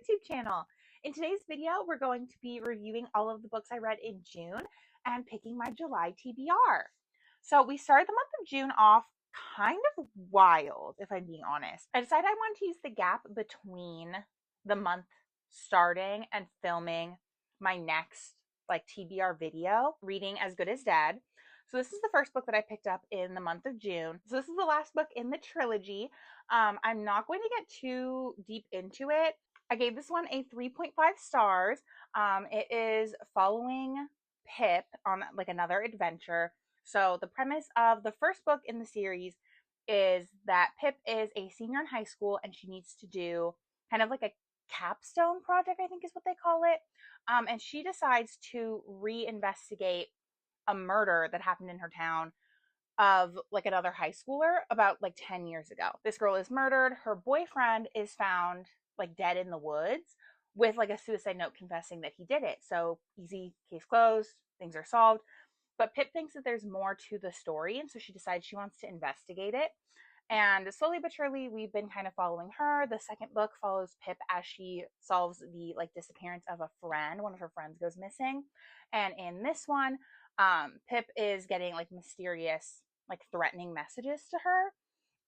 YouTube channel. In today's video, we're going to be reviewing all of the books I read in June and picking my July TBR. So we started the month of June off kind of wild, if I'm being honest. I decided I wanted to use the gap between the month starting and filming my next TBR video, reading As Good as Dead. So this is the first book that I picked up in the month of June. So this is the last book in the trilogy. I'm not going to get too deep into it. I gave this one a 3.5 stars. It is following Pip on another adventure. So the premise of the first book in the series is that Pip is a senior in high school and she needs to do kind of like a capstone project, I think is what they call it. And she decides to reinvestigate a murder that happened in her town of another high schooler about 10 years ago. This girl is murdered. Her boyfriend is found dead in the woods with a suicide note confessing that he did it. So easy, case closed, things are solved. But Pip thinks that there's more to the story, and so she decides she wants to investigate it. And slowly but surely, we've been kind of following her. The second book follows Pip as she solves the disappearance of a friend. One of her friends goes missing. And in this one, Pip is getting mysterious, threatening messages to her.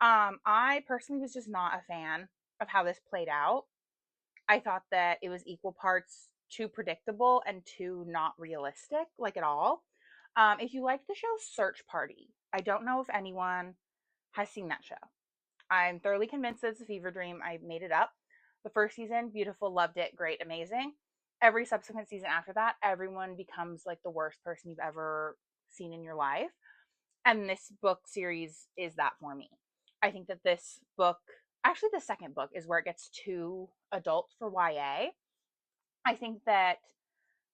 I personally was just not a fan of how this played out. I thought that it was equal parts too predictable and too not realistic, at all. If you like the show Search Party, I don't know if anyone has seen that show. I'm thoroughly convinced that it's a fever dream. I made it up. The first season, beautiful, loved it, great, amazing. Every subsequent season after that, everyone becomes the worst person you've ever seen in your life. And this book series is that for me. I think that this book, actually the second book, is where it gets too adult for YA. I think that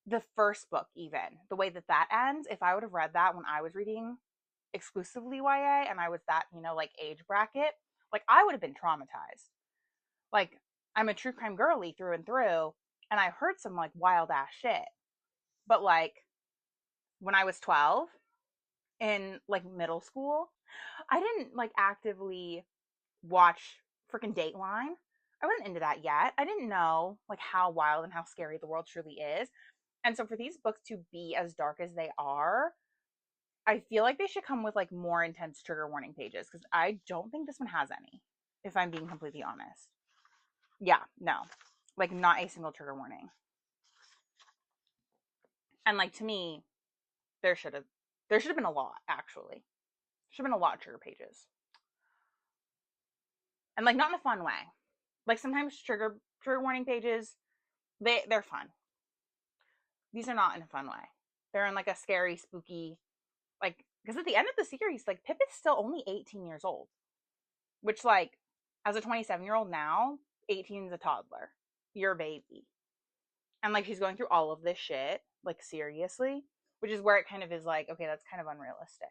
the first book, even, the way that that ends, if I would have read that when I was reading exclusively YA and I was that, age bracket, I would have been traumatized. I'm a true crime girly through and through, and I heard some wild ass shit. But when I was 12 in middle school, I didn't actively watch freaking Dateline. I wasn't into that yet. I didn't know how wild and how scary the world truly is. And so for these books to be as dark as they are, I feel like they should come with more intense trigger warning pages, because I don't think this one has any, if I'm being completely honest. Yeah, no. Not a single trigger warning. And to me, there should have been a lot, actually. Should have been a lot of trigger pages. And not in a fun way. Sometimes trigger warning pages, they're fun. These are not in a fun way. They're in a scary, spooky, because at the end of the series, Pip is still only 18 years old. Which, as a 27-year-old now, 18 is a toddler. You're a baby. And she's going through all of this shit, seriously. Which is where it kind of is okay, that's kind of unrealistic.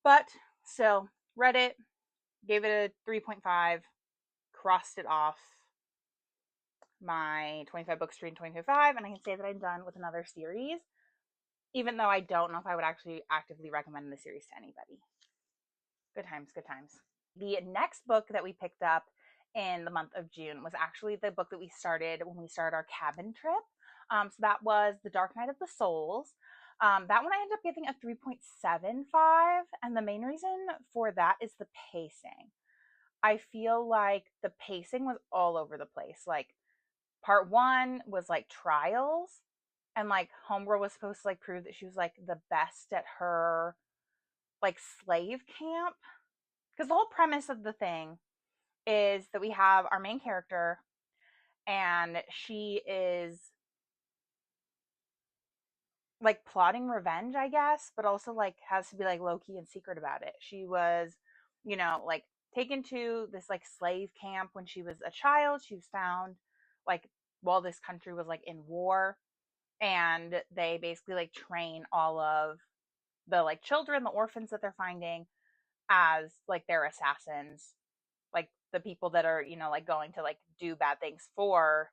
But still, read it, gave it a 3.5, crossed it off my 25 book streak in 2025, and I can say that I'm done with another series, even though I don't know if I would actually actively recommend the series to anybody. Good times, good times. The next book that we picked up in the month of June was actually the book that we started when we started our cabin trip. So that was The Dark Night of the Souls. That one I ended up giving a 3.75, and the main reason for that is the pacing. I feel like the pacing was all over the place. Part one was trials, and homegirl was supposed to prove that she was the best at her slave camp, because the whole premise of the thing is that we have our main character, and she is plotting revenge, I guess, but also has to be low-key and secret about it. She was, taken to this slave camp when she was a child. She was found while this country was in war, and they basically train all of the children, the orphans that they're finding, as their assassins, the people that are going to do bad things for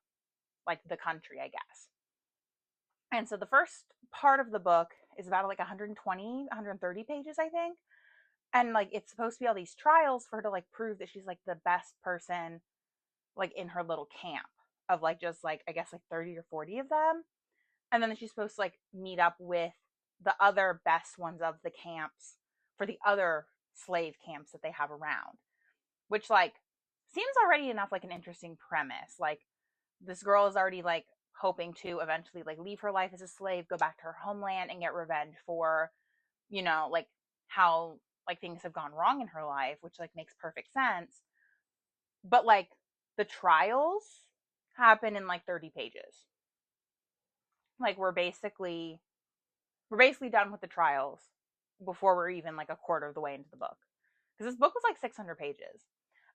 the country, I guess. And so the first part of the book is about 120, 130 pages, I think. And it's supposed to be all these trials for her to prove that she's the best person in her little camp of like just like I guess like 30 or 40 of them. And then she's supposed to like meet up with the other best ones of the camps for the other slave camps that they have around, which like seems already enough like an interesting premise. Like this girl is already like hoping to eventually like leave her life as a slave, go back to her homeland and get revenge for, like how like things have gone wrong in her life, which like makes perfect sense. But like the trials happen in like 30 pages. Like we're basically done with the trials before we're even like a quarter of the way into the book. Because this book was like 600 pages.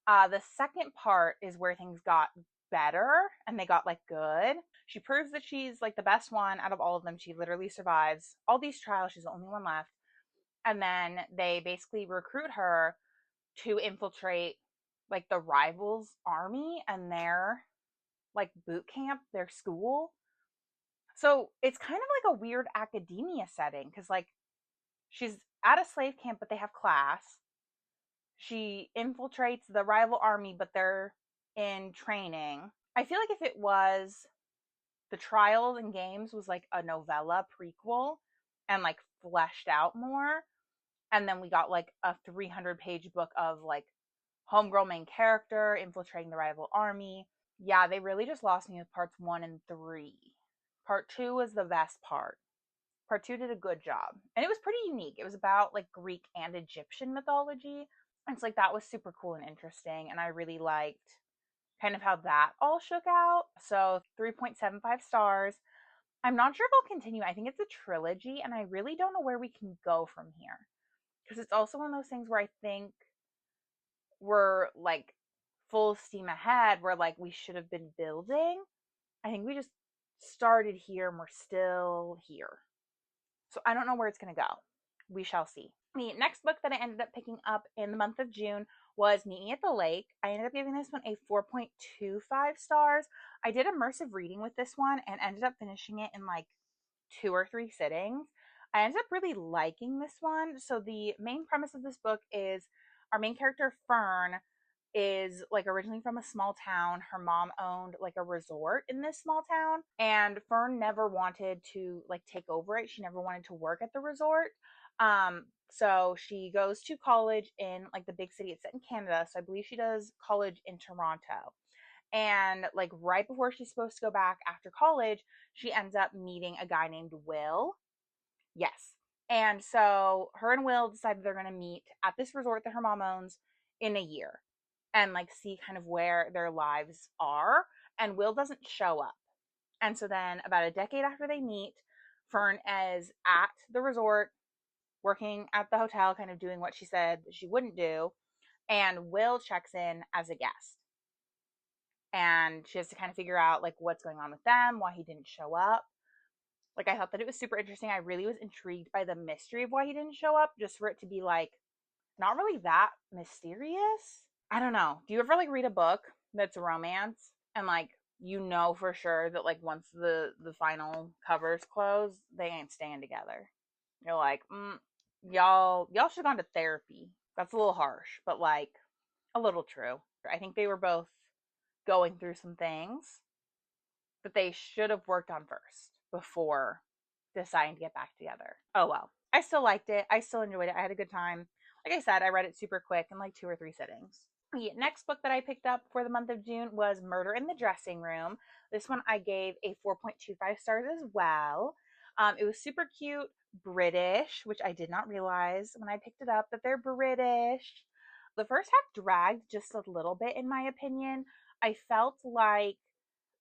The second part is where things got better and they got like good. She proves that she's like the best one out of all of them. She literally survives all these trials. She's the only one left. And then they basically recruit her to infiltrate like the rivals' army and their like boot camp, their school. So it's kind of like a weird academia setting because like she's at a slave camp, but they have class. She infiltrates the rival army, but they're in training. I feel like if it was the Trials and Games was like a novella prequel and like fleshed out more, and then we got like a 300-page book of like homegirl main character infiltrating the rival army. Yeah, they really just lost me with parts 1 and 3. Part 2 was the best part. Part 2 did a good job. And it was pretty unique. It was about like Greek and Egyptian mythology. It's like that was super cool and interesting. And I really liked kind of how that all shook out. So 3.75 stars. I'm not sure if I'll continue. I think it's a trilogy, and I really don't know where we can go from here. Because it's also one of those things where I think we're like full steam ahead, where like we should have been building. I think we just started here and we're still here. So I don't know where it's going to go. We shall see. The next book that I ended up picking up in the month of June was Meet Me at the Lake. I ended up giving this one a 4.25 stars. I did immersive reading with this one and ended up finishing it in like 2 or 3 sittings. I ended up really liking this one. So the main premise of this book is our main character Fern is like originally from a small town. Her mom owned like a resort in this small town, and Fern never wanted to like take over it. She never wanted to work at the resort. So she goes to college in like the big city. It's set in Canada, so I believe she does college in Toronto. And like right before she's supposed to go back after college, she ends up meeting a guy named Will. Yes. And so her and Will decided they're going to meet at this resort that her mom owns in a year and like see kind of where their lives are. And Will doesn't show up. And so then about a decade after they meet, Fern is at the resort working at the hotel, kind of doing what she said she wouldn't do. And Will checks in as a guest. And she has to kind of figure out like what's going on with them, why he didn't show up. Like I thought that it was super interesting. I really was intrigued by the mystery of why he didn't show up, just for it to be like not really that mysterious. I don't know. Do you ever like read a book that's a romance and like you know for sure that like once the final covers close, they ain't staying together? You're like, y'all should have gone to therapy. That's a little harsh, but like a little true. I think they were both going through some things that they should have worked on first before deciding to get back together. Oh well. I still liked it. I still enjoyed it. I had a good time. Like I said, I read it super quick in like 2 or 3 sittings. The next book that I picked up for the month of June was Murder in the Dressing Room. This one I gave a 4.25 stars as well. It was super cute, British, which I did not realize when I picked it up that they're British. The first half dragged just a little bit, in my opinion. I felt like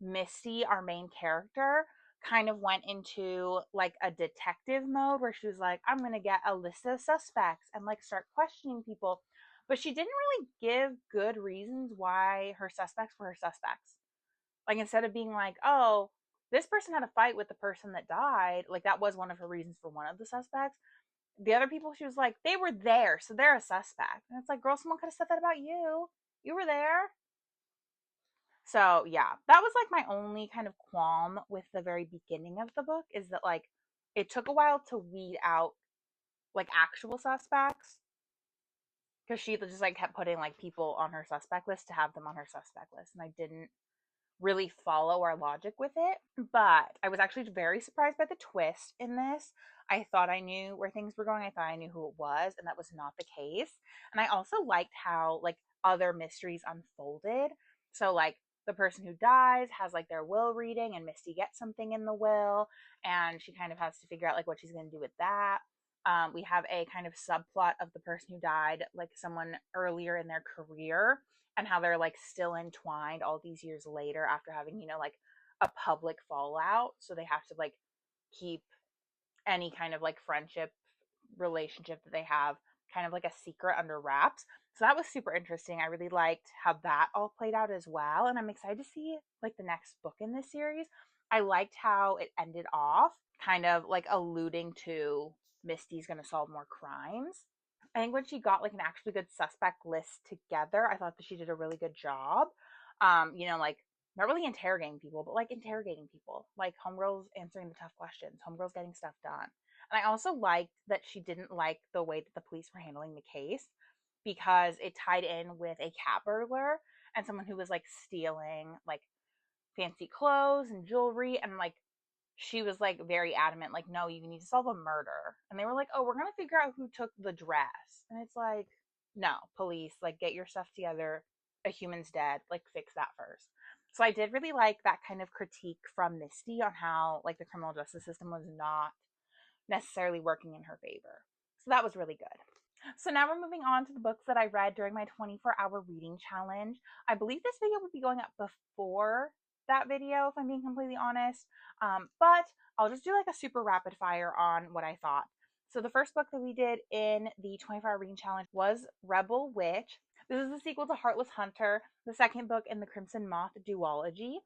Misty, our main character, kind of went into like a detective mode where she was like, I'm going to get a list of suspects and like start questioning people. But she didn't really give good reasons why her suspects were her suspects. Like instead of being like, oh, this person had a fight with the person that died, like that was one of her reasons for one of the suspects. The other people, she was like, they were there, so they're a suspect. And it's like, girl, someone could have said that about you. You were there. So yeah, that was like my only kind of qualm with the very beginning of the book is that like it took a while to weed out like actual suspects because she just like kept putting like people on her suspect list to have them on her suspect list, and I didn't really follow our logic with it. But I was actually very surprised by the twist in this. I thought I knew where things were going. I thought I knew who it was, and that was not the case. And I also liked how like other mysteries unfolded. So like the person who dies has like their will reading, and Misty gets something in the will, and she kind of has to figure out like what she's going to do with that. We have a kind of subplot of the person who died, like someone earlier in their career, and how they're like still entwined all these years later after having, like a public fallout. So they have to like keep any kind of like friendship relationship that they have kind of like a secret under wraps. So that was super interesting. I really liked how that all played out as well. And I'm excited to see like the next book in this series. I liked how it ended off, kind of like alluding to Misty's going to solve more crimes. I think when she got like an actually good suspect list together, I thought that she did a really good job. Like not really interrogating people, but like interrogating people. Like Homegirl's answering the tough questions, Homegirl's getting stuff done. And I also liked that she didn't like the way that the police were handling the case because it tied in with a cat burglar and someone who was like stealing like fancy clothes and jewelry, and like she was like very adamant, like, no, you need to solve a murder. And they were like, oh, we're gonna figure out who took the dress. And it's like, no, police, like, get your stuff together. A human's dead. Like, fix that first. So I did really like that kind of critique from Misty on how like the criminal justice system was not necessarily working in her favor. So that was really good. So now we're moving on to the books that I read during my 24-hour reading challenge. I believe this video would be going up before that video, if I'm being completely honest. But I'll just do like a super rapid fire on what I thought. So the first book that we did in the 24-hour reading challenge was Rebel Witch. This is the sequel to Heartless Hunter, the second book in the Crimson Moth duology.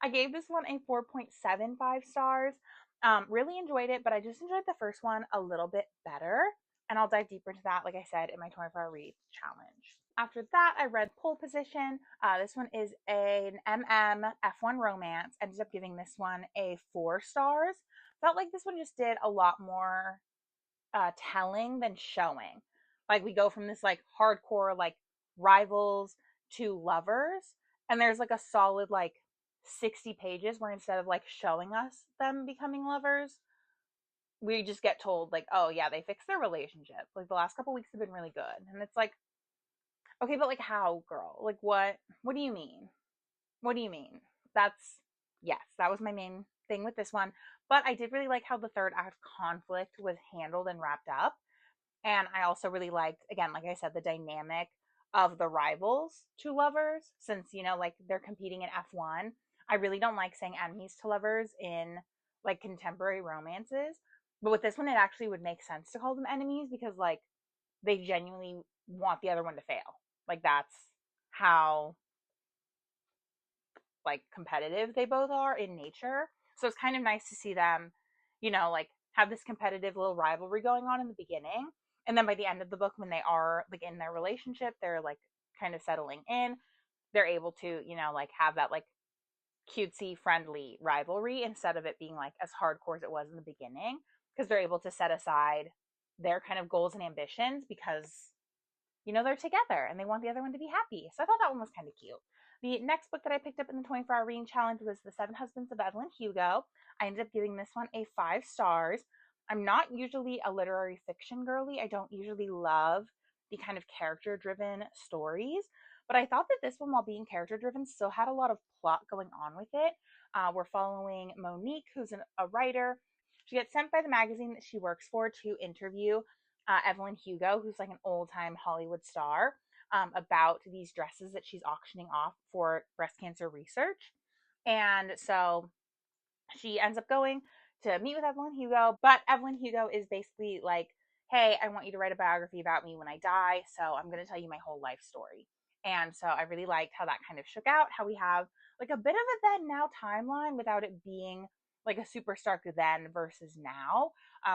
I gave this one a 4.75 stars. Really enjoyed it, but I just enjoyed the first one a little bit better. And I'll dive deeper into that, like I said, in my 24-hour read challenge. After that, I read Pole Position. This one is an F1 romance. Ended up giving this one a 4 stars. Felt like this one just did a lot more telling than showing. Like we go from this like hardcore like rivals to lovers, and there's like a solid like 60 pages where instead of like showing us them becoming lovers, we just get told like, oh yeah, they fixed their relationship. Like the last couple weeks have been really good, and it's like, okay, but like how, girl? Like what do you mean? What do you mean? That's, yes, that was my main thing with this one. But I did really like how the third act conflict was handled and wrapped up. And I also really liked, again, like I said, the dynamic of the rivals to lovers, since, like they're competing in F1. I really don't like saying enemies to lovers in like contemporary romances. But with this one, it actually would make sense to call them enemies because like they genuinely want the other one to fail. Like that's how like competitive they both are in nature. So it's kind of nice to see them, like have this competitive little rivalry going on in the beginning. And then by the end of the book, when they are like in their relationship, they're like kind of settling in. They're able to, like have that like cutesy, friendly rivalry instead of it being like as hardcore as it was in the beginning, because they're able to set aside their kind of goals and ambitions because they're together and they want the other one to be happy. So I thought that one was kind of cute. The next book that I picked up in the 24-hour reading challenge was The Seven Husbands of Evelyn Hugo. I ended up giving this one a 5 stars. I'm not usually a literary fiction girly. I don't usually love the kind of character driven stories, but I thought that this one, while being character driven, still had a lot of plot going on with it. We're following Monique, who's a writer. She gets sent by the magazine that she works for to interview Evelyn Hugo, who's like an old time Hollywood star, about these dresses that she's auctioning off for breast cancer research. And so she ends up going to meet with Evelyn Hugo, but Evelyn Hugo is basically like, hey, I want you to write a biography about me when I die, so I'm going to tell you my whole life story. And so I really liked how that kind of shook out, how we have like a bit of a then now timeline without it being like a super stark then versus now.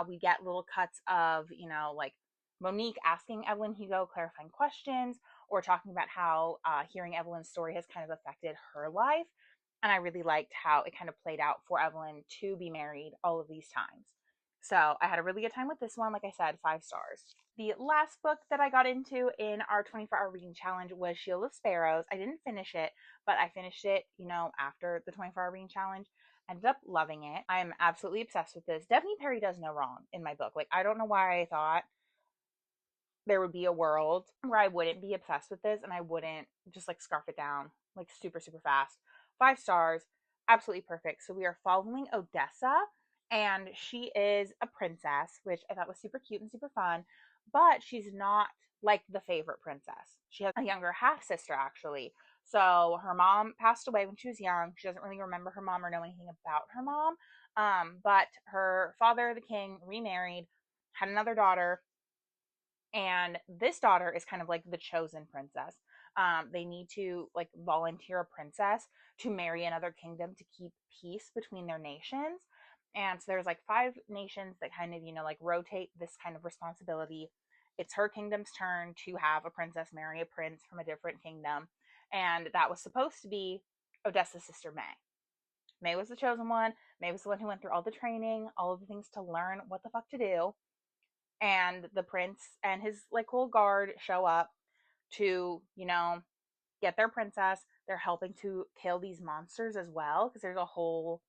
We get little cuts of, like Monique asking Evelyn Hugo clarifying questions or talking about how hearing Evelyn's story has kind of affected her life. And I really liked how it kind of played out for Evelyn to be married all of these times. So I had a really good time with this one. Like I said, 5 stars. The last book that I got into in our 24-hour reading challenge was Shield of Sparrows. I didn't finish it, but I finished it, after the 24-hour reading challenge. Ended up loving it. I'm absolutely obsessed with this. Devney Perry does no wrong in my book. Like, I don't know why I thought there would be a world where I wouldn't be obsessed with this and I wouldn't just like scarf it down like super, super fast. 5 stars, absolutely perfect. So we are following Odessa, and she is a princess, which I thought was super cute and super fun, but she's not like the favorite princess. She has a younger half sister, actually. So her mom passed away when she was young. She doesn't really remember her mom or know anything about her mom. But her father, the king, remarried, had another daughter, and this daughter is kind of like the chosen princess. They need to like volunteer a princess to marry another kingdom to keep peace between their nations. And so there's like 5 nations that kind of, like rotate this kind of responsibility. It's her kingdom's turn to have a princess marry a prince from a different kingdom. And that was supposed to be Odessa's sister May. May was the chosen one. May was the one who went through all the training, all of the things to learn what the fuck to do. And the prince and his like whole guard show up to, get their princess. They're helping to kill these monsters as well, because there's a whole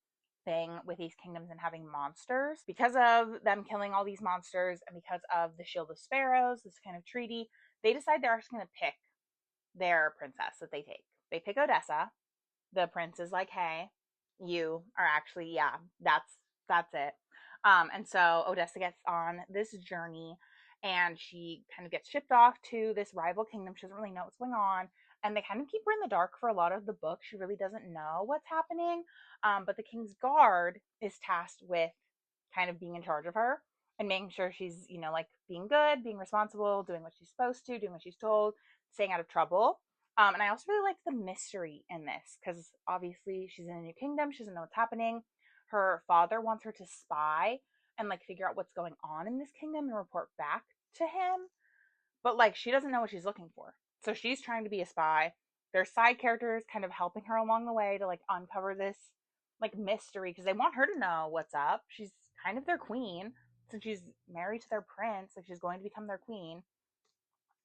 thing with these kingdoms and having monsters. Because of them killing all these monsters and because of the Shield of Sparrows, this kind of treaty, they decide they're just going to pick their princess that they take. They pick Odessa. The prince is like, hey, you are actually, yeah, that's it. And so Odessa gets on this journey, and she kind of gets shipped off to this rival kingdom. She doesn't really know what's going on, and they kind of keep her in the dark for a lot of the book. She really doesn't know what's happening. But the king's guard is tasked with kind of being in charge of her and making sure she's, like being good, being responsible, doing what she's supposed to, doing what she's told, staying out of trouble. And I also really like the mystery in this, because obviously she's in a new kingdom. She doesn't know what's happening. Her father wants her to spy and like figure out what's going on in this kingdom and report back to him. But like she doesn't know what she's looking for. So she's trying to be a spy. There's side characters kind of helping her along the way to like uncover this like mystery, because they want her to know what's up. She's kind of their queen since she's married to their prince. Like she's going to become their queen.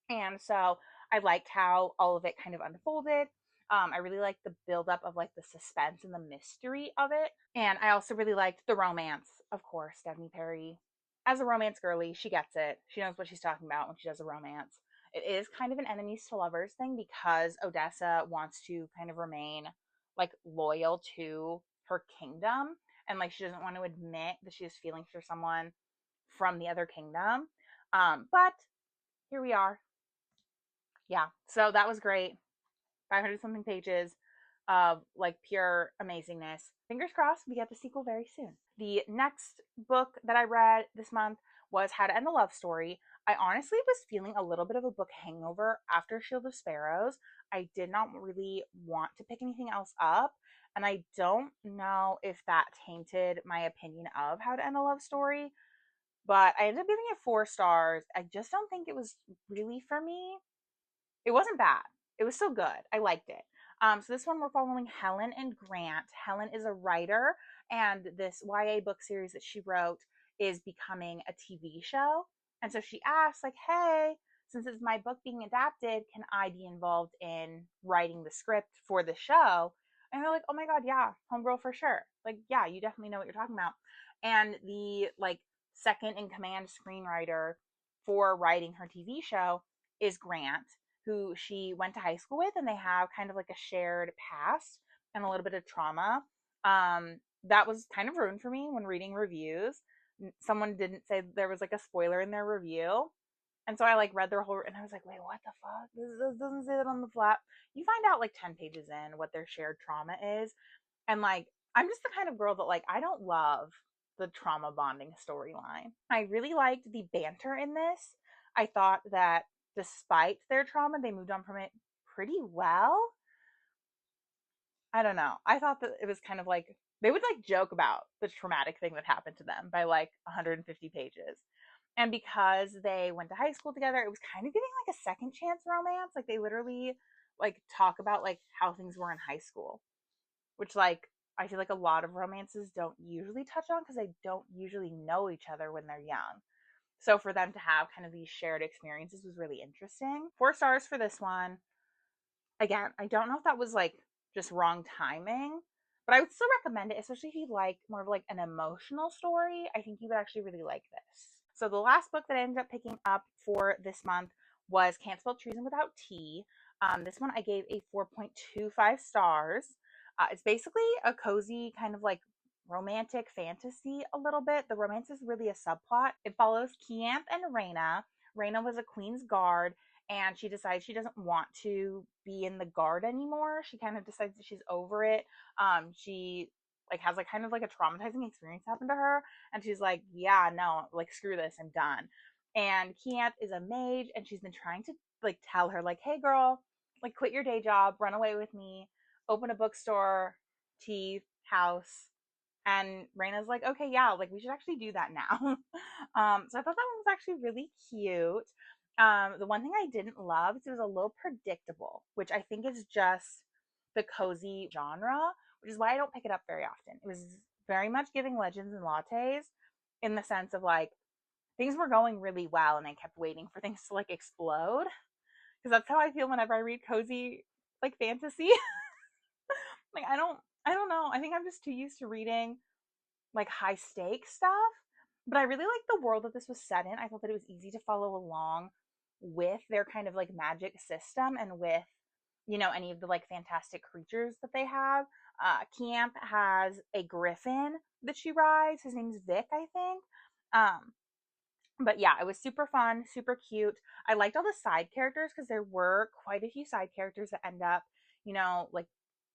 And so I liked how all of it kind of unfolded. I really liked the buildup of like the suspense and the mystery of it. And I also really liked the romance. Of course, Devney Perry, as a romance girly, she gets it. She knows what she's talking about when she does a romance. It is kind of an enemies to lovers thing, because Odessa wants to kind of remain like loyal to her kingdom, and like she doesn't want to admit that she has feelings for someone from the other kingdom. But here we are. Yeah, so that was great. 500 something pages of like pure amazingness. Fingers crossed we get the sequel very soon. The next book that I read this month was How to End a Love Story. I honestly was feeling a little bit of a book hangover after Shield of Sparrows. I did not really want to pick anything else up, and I don't know if that tainted my opinion of How to End a Love Story, but I ended up giving it 4 stars. I just don't think it was really for me. It wasn't bad. It was still good. I liked it. So this one we're following Helen and Grant. Helen is a writer, and this YA book series that she wrote is becoming a TV show. And so she asks, like, hey, since it's my book being adapted, can I be involved in writing the script for the show? And they're like, oh my God, yeah, homegirl for sure. Like, yeah, you definitely know what you're talking about. And the like second in command screenwriter for writing her TV show is Grant, who she went to high school with, and they have kind of like a shared past and a little bit of trauma. That was kind of ruined for me when reading reviews. Someone didn't say there was like a spoiler in their review. And so I like read their whole, and I was like, wait, what the fuck? This doesn't say that on the flap. You find out like 10 pages in what their shared trauma is. And like, I'm just the kind of girl that like, I don't love the trauma bonding storyline. I really liked the banter in this. I thought that despite their trauma, they moved on from it pretty well. I don't know. I thought that it was kind of like they would like joke about the traumatic thing that happened to them by like 150 pages. And because they went to high school together, it was kind of giving like a second chance romance. Like they literally like talk about like how things were in high school, which like I feel like a lot of romances don't usually touch on, because they don't usually know each other when they're young. So for them to have kind of these shared experiences was really interesting. 4 stars for this one. Again, I don't know if that was like just wrong timing, but I would still recommend it, especially if you like more of like an emotional story. I think you would actually really like this. So the last book that I ended up picking up for this month was Can't Spell Treason Without Tea. This one I gave a 4.25 stars. It's basically a cozy kind of like romantic fantasy a little bit. The romance is really a subplot. It follows Kiamp and Reina. Reina was a queen's guard and she decides she doesn't want to be in the guard anymore. She kind of decides that she's over it. She like has like kind of like a traumatizing experience happen to her, and she's like, yeah, no, like screw this, I'm done. And Kiamp is a mage, and she's been trying to like tell her like, hey girl, like quit your day job, run away with me, open a bookstore, tea house. And Raina's like, okay, yeah, like we should actually do that now. So I thought that one was actually really cute. The one thing I didn't love is it was a little predictable, which I think is just the cozy genre, which is why I don't pick it up very often. It was very much giving Legends and Lattes in the sense of like things were going really well and I kept waiting for things to like explode. Because that's how I feel whenever I read cozy like fantasy. Like I don't know. I think I'm just too used to reading like high stakes stuff. But I really like the world that this was set in. I thought that it was easy to follow along with their kind of like magic system and with, you know, any of the like fantastic creatures that they have. Camp has a griffin that she rides. His name's Vic, I think. But yeah, it was super fun, super cute. I liked all the side characters because there were quite a few side characters that end up, you know, like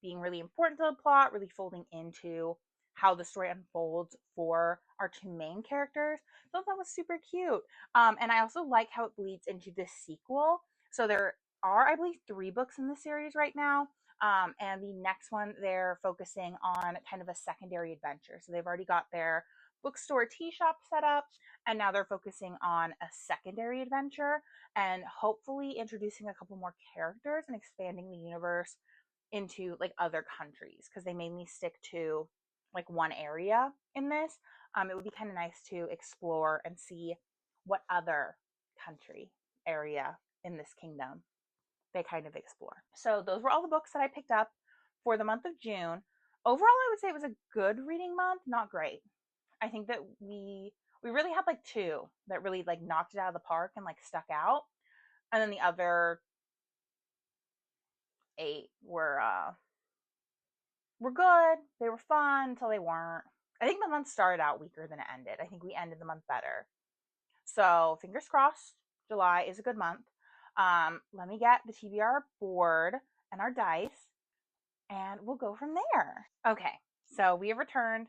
being really important to the plot, really folding into how the story unfolds for our two main characters. So that was super cute. And I also like how it bleeds into this sequel. So there are, I believe, 3 books in the series right now. And the next one, they're focusing on kind of a secondary adventure. So they've already got their bookstore tea shop set up, and now they're focusing on a secondary adventure and hopefully introducing a couple more characters and expanding the universe into like other countries because they mainly stick to like one area in this. It would be kind of nice to explore and see what other country area in this kingdom they kind of explore. So those were all the books that I picked up for the month of June. Overall, I would say it was a good reading month, not great. I think that we really had like 2 that really like knocked it out of the park and like stuck out, and then the other 8 were good. They were fun until they weren't. I think the month started out weaker than it ended. I think we ended the month better. So fingers crossed, July is a good month. Let me get the TBR board and our dice, and we'll go from there. Okay, so we have returned.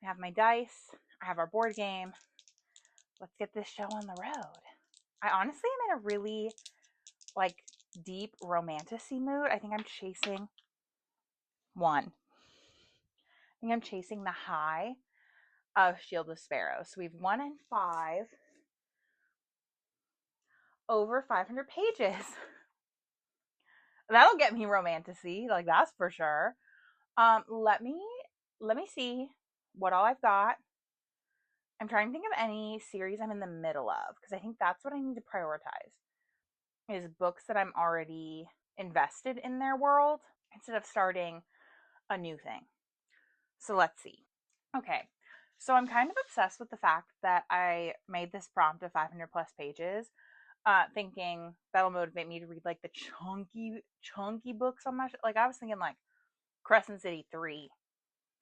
I have my dice. I have our board game. Let's get this show on the road. I honestly am in a really like deep romantasy mood. I think I'm chasing the high of Shield of Sparrows. So we've 1 and 5 over 500 pages. That'll get me romantasy, like that's for sure. Let me see what all I've got. I'm trying to think of any series I'm in the middle of because I think that's what I need to prioritize is books that I'm already invested in their world instead of starting a new thing. So let's see. Okay, so I'm kind of obsessed with the fact that I made this prompt of 500 plus pages, thinking that'll motivate me to read like the chunky books on my like I was thinking like Crescent City 3,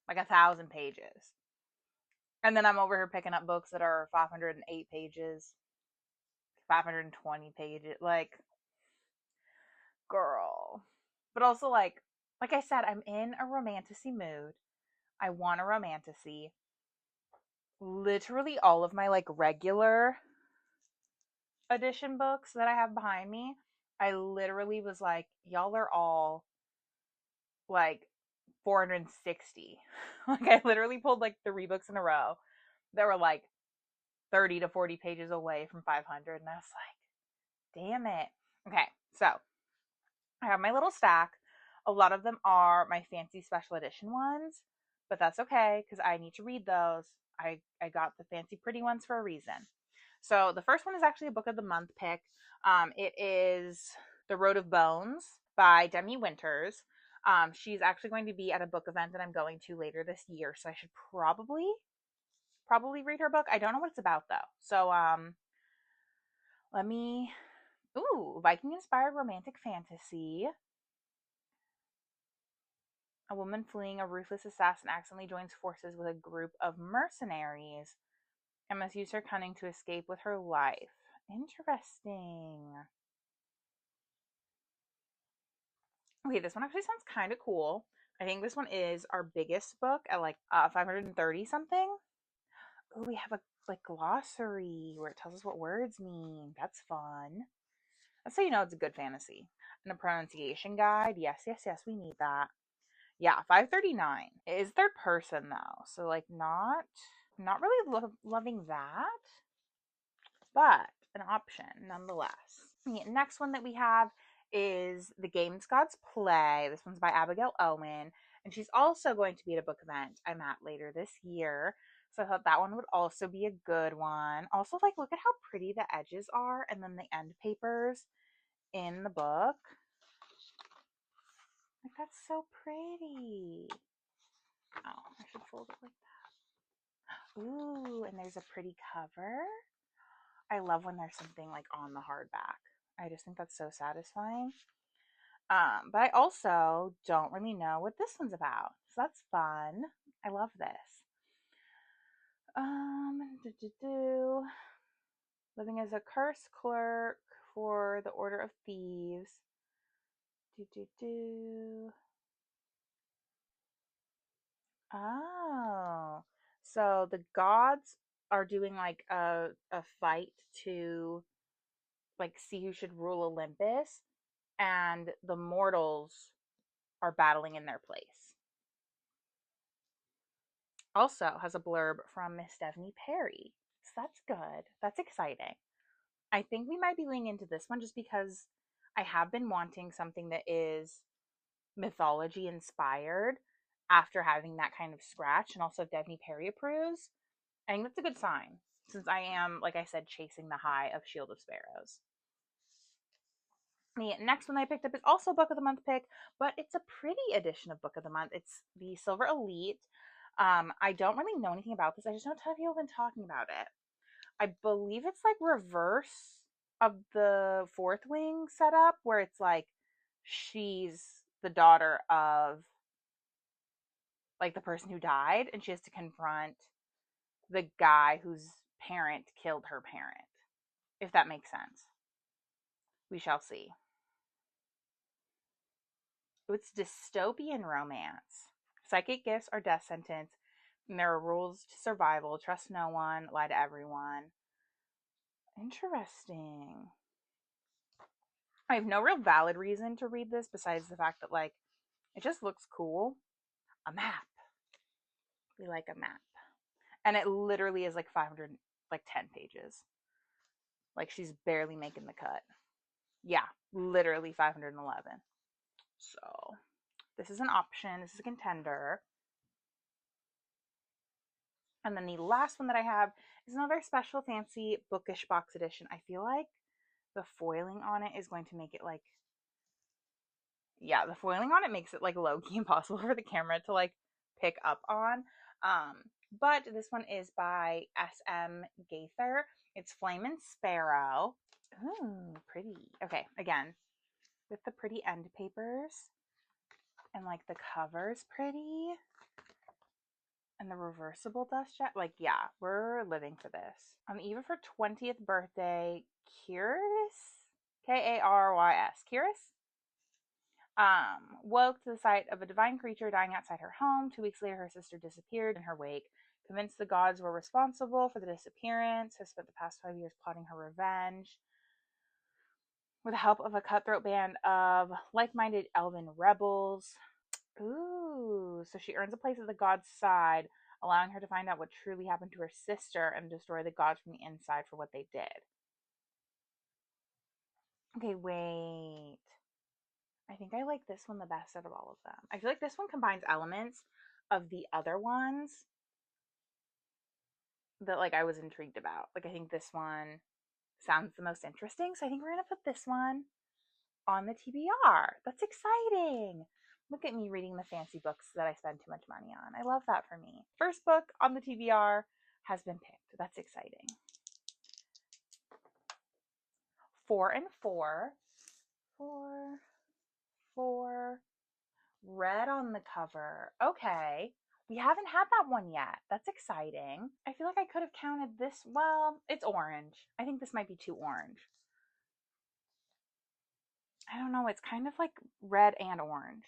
like 1,000 pages, and then I'm over here picking up books that are 508 pages, 520 pages, like girl. But also like I said, I'm in a romantasy mood. I want a romantasy. Literally all of my like regular edition books that I have behind me, I literally was like, y'all are all like 460. Like I literally pulled like 3 books in a row that were like 30 to 40 pages away from 500, and I was like, damn it. Okay, so I have my little stack. A lot of them are my fancy special edition ones, but that's okay because I need to read those. I got the fancy pretty ones for a reason. So the first one is actually a book of the month pick. It is The Road of Bones by Demi Winters. She's actually going to be at a book event that I'm going to later this year, so I should probably read her book. I don't know what it's about though. So let me. Ooh, Viking inspired romantic fantasy. A woman fleeing a ruthless assassin accidentally joins forces with a group of mercenaries and must use her cunning to escape with her life. Interesting. Okay, this one actually sounds kind of cool. I think this one is our biggest book at like 530 something. Oh, we have a like glossary where it tells us what words mean. That's fun. That's how you know it's a good fantasy. And a pronunciation guide. Yes, yes, yes, we need that. Yeah, 539. It is third person though. So like not really loving that, but an option nonetheless. The next one that we have is The Games Gods Play. This one's by Abigail Owen, and she's also going to be at a book event I'm at later this year. So I thought that one would also be a good one. Also, like, look at how pretty the edges are, and then the end papers in the book. Like, that's so pretty. Oh, I should fold it like that. Ooh, and there's a pretty cover. I love when there's something like on the hardback. I just think that's so satisfying. But I also don't really know what this one's about. So that's fun. I love this. Do, do, do. Living as a curse clerk for the Order of Thieves. Do, do, do. Oh. So the gods are doing like a fight to like see who should rule Olympus, and the mortals are battling in their place. Also has a blurb from Miss Stephanie Perry. So that's good. That's exciting. I think we might be leaning into this one just because I have been wanting something that is mythology inspired after having that kind of scratch. And also, if Stephanie Perry approves, I think that's a good sign since I am, like I said, chasing the high of Shield of Sparrows. The next one I picked up is also Book of the Month pick, but it's a pretty edition of Book of the Month. It's the Silver Elite. I don't really know anything about this. I just know a ton of people have been talking about it. I believe it's like reverse of the Fourth Wing setup, where it's like she's the daughter of like the person who died, and she has to confront the guy whose parent killed her parent. If that makes sense, we shall see. It's dystopian romance. Psychic gifts are death sentence, and there are rules to survival. Trust no one, lie to everyone. Interesting. I have no real valid reason to read this besides the fact that like it just looks cool. A map. We like a map. And it literally is like 500 like 10 pages. Like she's barely making the cut. Yeah, literally 511. So, this is an option. This is a contender. And then the last one that I have is another special fancy bookish box edition. I feel like the foiling on it is going to make it like, yeah, the foiling on it makes it like low key impossible for the camera to like pick up on. Um, but this one is by S.M. Gaither. It's Flame and Sparrow. Ooh, pretty. Okay, again, with the pretty end papers and like the cover's pretty and the reversible dust jacket. Like, yeah, we're living for this. On the eve of her 20th birthday, Kyrus, Karys, Kyrus, woke to the sight of a divine creature dying outside her home. 2 weeks later, her sister disappeared in her wake. Convinced the gods were responsible for the disappearance, has spent the past 5 years plotting her revenge. With the help of a cutthroat band of like-minded elven rebels. Ooh, so she earns a place at the god's side, allowing her to find out what truly happened to her sister and destroy the gods from the inside for what they did. Okay, wait. I think I like this one the best out of all of them. I feel like this one combines elements of the other ones. that like I was intrigued about. Like I think this one sounds the most interesting, so I think we're gonna put this one on the TBR. That's exciting. Look at me reading the fancy books that I spend too much money on. I love that for me. First book on the TBR has been picked. That's exciting. 4 and 4. 4, 4. Red on the cover. Okay. We haven't had that one yet. That's exciting. I feel like I could have counted this. Well, it's orange. I think this might be too orange. I don't know. It's kind of like red and orange.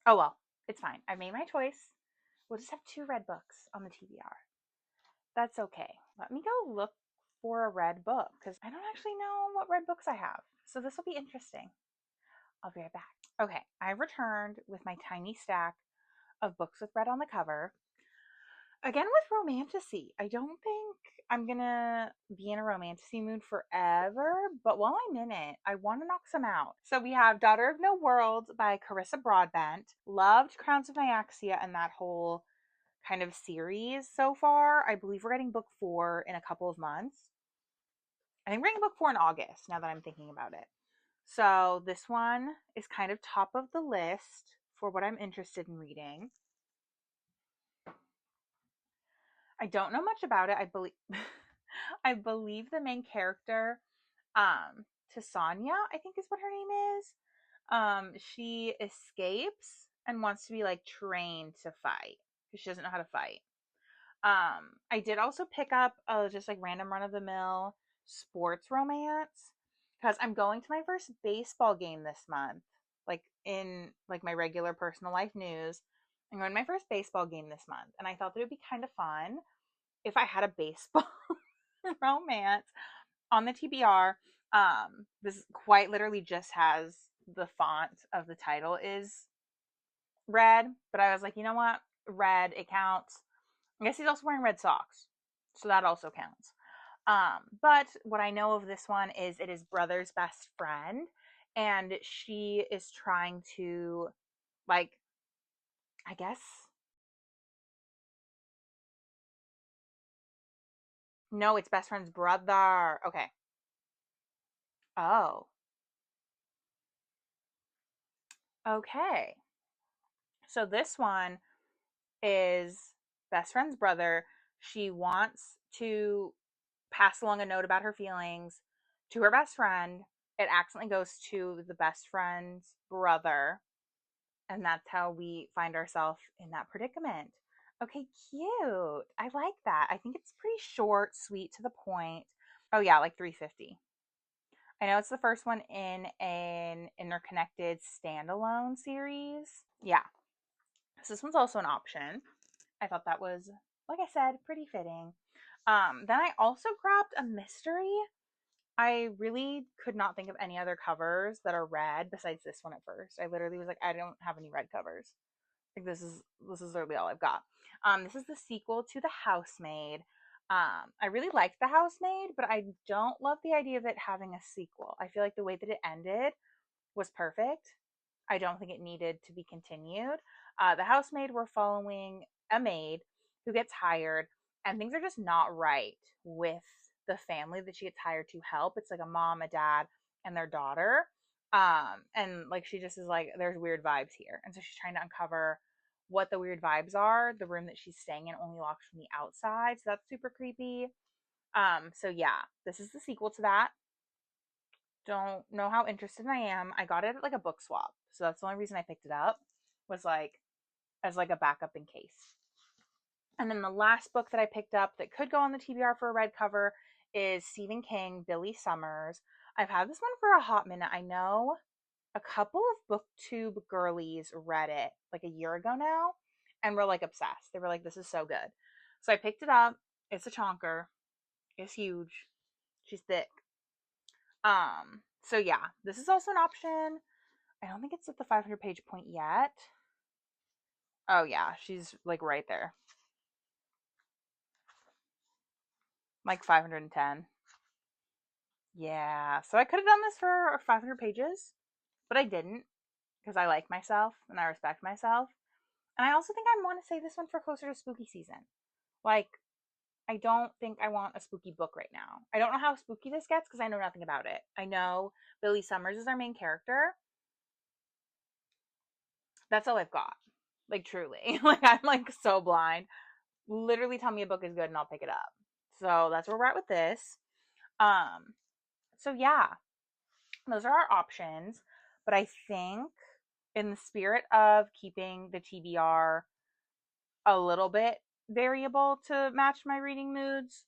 Oh well, it's fine. I made my choice. We'll just have 2 red books on the TBR. That's okay. Let me go look for a red book because I don't actually know what red books I have. So this will be interesting. I'll be right back. Okay, I returned with my tiny stack of books with red on the cover. Again with romantasy. I don't think I'm gonna be in a romantasy mood forever, but while I'm in it, I want to knock some out. So we have Daughter of No World by Carissa Broadbent. Loved Crowns of Nyaxia and that whole kind of series so far. I believe we're getting book 4 in a couple of months. I think we're getting book 4 in August, now that I'm thinking about it. So this one is kind of top of the list for what I'm interested in reading. I don't know much about it. I believe I believe the main character, Tasanya, I think is what her name is. She escapes and wants to be like trained to fight because she doesn't know how to fight. I did also pick up just like random run of the mill sports romance because I'm going to my first baseball game this month. Like in like my regular personal life news, I'm going to my first baseball game this month, and I thought that it would be kind of fun if I had a baseball romance on the TBR. This quite literally just has the font of the title is red, but I was like, you know what? Red, it counts. I guess he's also wearing red socks, so that also counts. But what I know of this one is it is brother's best friend, and she is trying to, like, I guess, no, it's best friend's brother. Okay. Oh, okay. So this one is best friend's brother. She wants to pass along a note about her feelings to her best friend. It accidentally goes to the best friend's brother. And that's how we find ourselves in that predicament. Okay, cute. I like that. I think it's pretty short, sweet, to the point. Oh, yeah, like 350. I know it's the first one in an interconnected standalone series. Yeah. So this one's also an option. I thought that was, like I said, pretty fitting. Then I also grabbed a mystery. I really could not think of any other covers that are red besides this one at first. I literally was like, I don't have any red covers. Like this is literally all I've got. This is the sequel to The Housemaid. I really liked The Housemaid, but I don't love the idea of it having a sequel. I feel like the way that it ended was perfect. I don't think it needed to be continued. The Housemaid, we're following a maid who gets hired, and things are just not right with the family that she gets hired to help. It's like a mom, a dad, and their daughter. And like she just is like, there's weird vibes here. And so she's trying to uncover what the weird vibes are. The room that she's staying in only locks from the outside, so that's super creepy. So yeah, this is the sequel to that. Don't know how interested I am. I got it at like a book swap. So that's the only reason I picked it up, was like as like a backup in case. And then the last book that I picked up that could go on the TBR for a red cover is Stephen King, Billy Summers. I've had this one for a hot minute. I know a couple of booktube girlies read it like a year ago now and were like obsessed. They were like, this is so good. So I picked it up. It's a chonker. It's huge. She's thick. So yeah, this is also an option. I don't think it's at the 500 page point yet. Oh yeah, she's like right there. Like 510. Yeah, so I could have done this for 500 pages, but I didn't because I like myself and I respect myself. And I also think I want to save this one for closer to spooky season. Like, I don't think I want a spooky book right now. I don't know how spooky this gets because I know nothing about it. I know Billy Summers is our main character. That's all I've got. Like, truly. Like, I'm like so blind. Literally tell me a book is good and I'll pick it up. So that's where we're at with this. Um, so yeah, those are our options. But I think in the spirit of keeping the TBR a little bit variable to match my reading moods,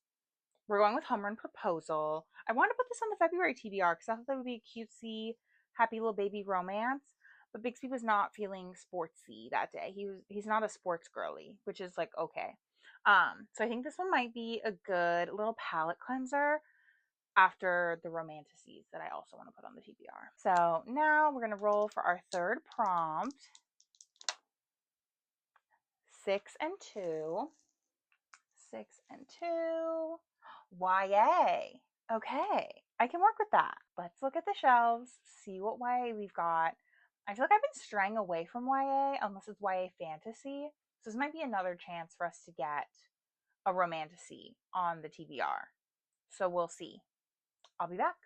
we're going with Home Run Proposal. I wanted to put this on the February TBR because I thought that would be a cutesy, happy little baby romance. But Bixby was not feeling sportsy that day. He's not a sports girly, which is like okay. So I think this one might be a good little palate cleanser after the romantasies that I also want to put on the TBR. So now we're gonna roll for our third prompt. 6 and 2. 6 and 2. YA. Okay, I can work with that. Let's look at the shelves, see what YA we've got. I feel like I've been straying away from YA unless it's YA fantasy. So this might be another chance for us to get a romantasy on the TBR. So we'll see. I'll be back.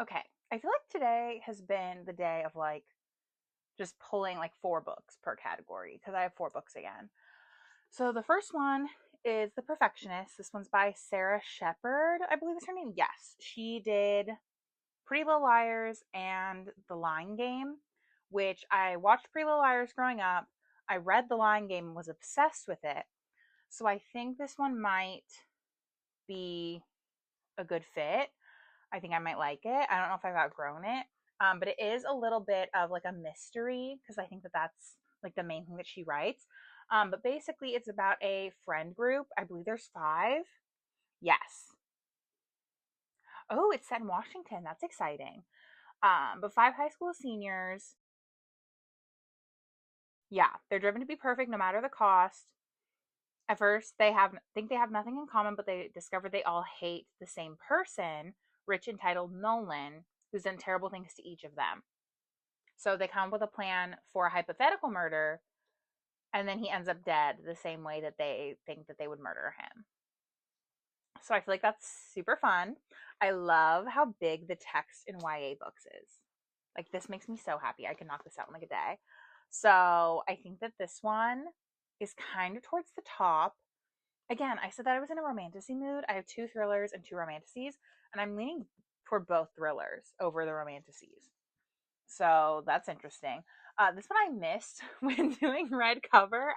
Okay, I feel like today has been the day of like just pulling like 4 books per category because I have 4 books again. So the first one is The Perfectionist. This one's by Sarah Shepard, I believe is her name. Yes, she did Pretty Little Liars and The Lying Game, which I watched Pretty Little Liars growing up. I read The Lying Game and was obsessed with it. So I think this one might be a good fit. I think I might like it. I don't know if I've outgrown it, but it is a little bit of like a mystery because I think that that's like the main thing that she writes. But basically, it's about a friend group. I believe there's 5. Yes. Oh, it's set in Washington. That's exciting. But 5 high school seniors. Yeah, they're driven to be perfect no matter the cost. At first, think they have nothing in common, but they discover they all hate the same person, rich entitled Nolan, who's done terrible things to each of them. So they come up with a plan for a hypothetical murder, and then he ends up dead the same way that they think that they would murder him. So I feel like that's super fun. I love how big the text in YA books is. Like this makes me so happy. I can knock this out in like a day. So I think that this one is kind of towards the top. Again, I said that I was in a romantasy mood. I have 2 thrillers and 2 romantasies, and I'm leaning toward both thrillers over the romantasies. So that's interesting. This one I missed when doing red cover.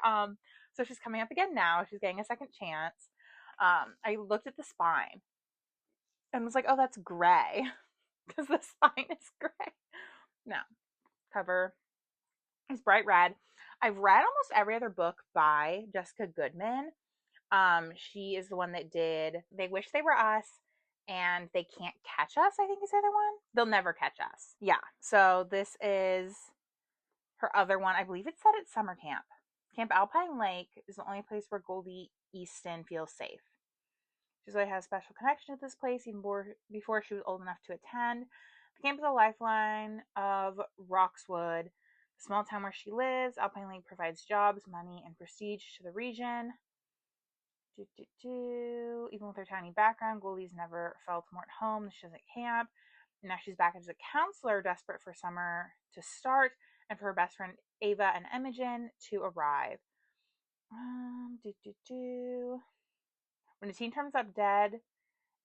So she's coming up again now. She's getting a second chance. I looked at the spine and was like, oh, that's gray because the spine is gray. No, cover is bright red. I've read almost every other book by Jessica Goodman. She is the one that did They Wish They Were Us and They Can't Catch Us, I think is the other one. They'll Never Catch Us. Yeah. So this is her other one. I believe it's set at summer camp. Camp Alpine Lake is the only place where Goldie Easton feels safe. She's always had a special connection to this place even before she was old enough to attend. The camp is a lifeline of Roxwood, the small town where she lives. Alpine Lake provides jobs, money, and prestige to the region. Even with her tiny background, Goldie's never felt more at home than she does at camp. Now she's back as a counselor, desperate for summer to start and for her best friend Ava and Imogen to arrive. When a teen turns up dead